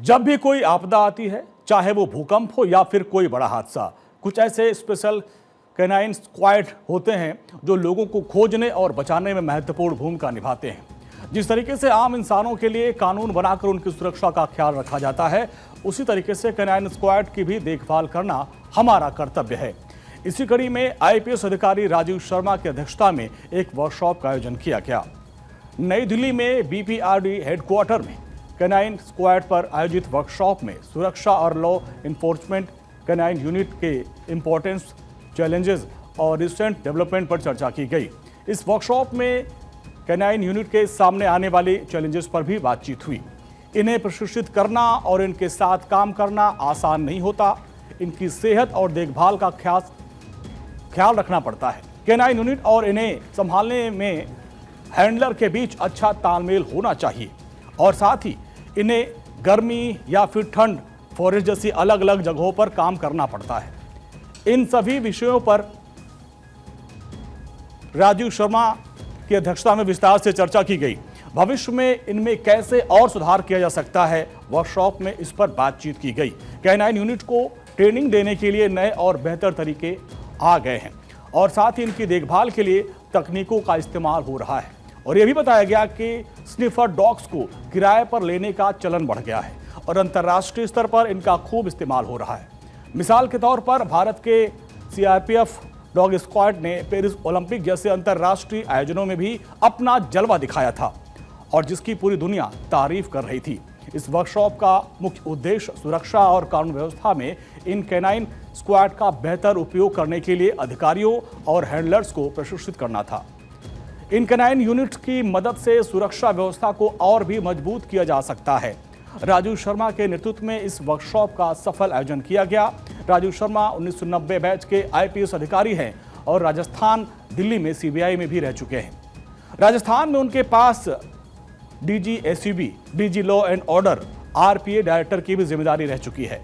जब भी कोई आपदा आती है, चाहे वो भूकंप हो या फिर कोई बड़ा हादसा, कुछ ऐसे स्पेशल कैनाइन स्क्वाड होते हैं जो लोगों को खोजने और बचाने में महत्वपूर्ण भूमिका निभाते हैं। जिस तरीके से आम इंसानों के लिए कानून बनाकर उनकी सुरक्षा का ख्याल रखा जाता है, उसी तरीके से कैनाइन स्क्वाड की भी देखभाल करना हमारा कर्तव्य है। इसी कड़ी में आईपीएस अधिकारी राजीव शर्मा की अध्यक्षता में एक वर्कशॉप का आयोजन किया गया। नई दिल्ली में बीपीआरडी हेडक्वार्टर में कैनाइन स्क्वाड पर आयोजित वर्कशॉप में सुरक्षा और लॉ इन्फोर्समेंट कैनाइन यूनिट के इंपॉर्टेंस, चैलेंजेस और रिसेंट डेवलपमेंट पर चर्चा की गई। इस वर्कशॉप में कैनाइन यूनिट के सामने आने वाले चैलेंजेस पर भी बातचीत हुई। इन्हें प्रशिक्षित करना और इनके साथ काम करना आसान नहीं होता। इनकी सेहत और देखभाल का ख्याल रखना पड़ता है। कैनाइन यूनिट और इन्हें संभालने में हैंडलर के बीच अच्छा तालमेल होना चाहिए और साथ ही इन्हें गर्मी या फिर ठंड, फॉरेस्ट जैसी अलग अलग जगहों पर काम करना पड़ता है। इन सभी विषयों पर राजीव शर्मा की अध्यक्षता में विस्तार से चर्चा की गई। भविष्य में इनमें कैसे और सुधार किया जा सकता है, वर्कशॉप में इस पर बातचीत की गई। कैनाइन यूनिट को ट्रेनिंग देने के लिए नए और बेहतर तरीके आ गए हैं और साथ ही इनकी देखभाल के लिए तकनीकों का इस्तेमाल हो रहा है। और यह भी बताया गया कि स्निफर डॉग्स को किराए पर लेने का चलन बढ़ गया है और अंतर्राष्ट्रीय स्तर पर इनका खूब इस्तेमाल हो रहा है। मिसाल के तौर पर भारत के सीआरपीएफ डॉग स्क्वाड ने पेरिस ओलंपिक जैसे अंतर्राष्ट्रीय आयोजनों में भी अपना जलवा दिखाया था और जिसकी पूरी दुनिया तारीफ कर रही थी। इस वर्कशॉप का मुख्य उद्देश्य सुरक्षा और कानून व्यवस्था में इन कैनाइन स्क्वाड का बेहतर उपयोग करने के लिए अधिकारियों और हैंडलर्स को प्रशिक्षित करना था। इन कैनाइन यूनिट की मदद से सुरक्षा व्यवस्था को और भी मजबूत किया जा सकता है। राजीव शर्मा के नेतृत्व में इस वर्कशॉप का सफल आयोजन किया गया। राजीव शर्मा 1990 बैच के आईपीएस अधिकारी हैं और राजस्थान, दिल्ली में सीबीआई में भी रह चुके हैं। राजस्थान में उनके पास DG ACB, DG law and order, RPA director की भी जिम्मेदारी रह चुकी है।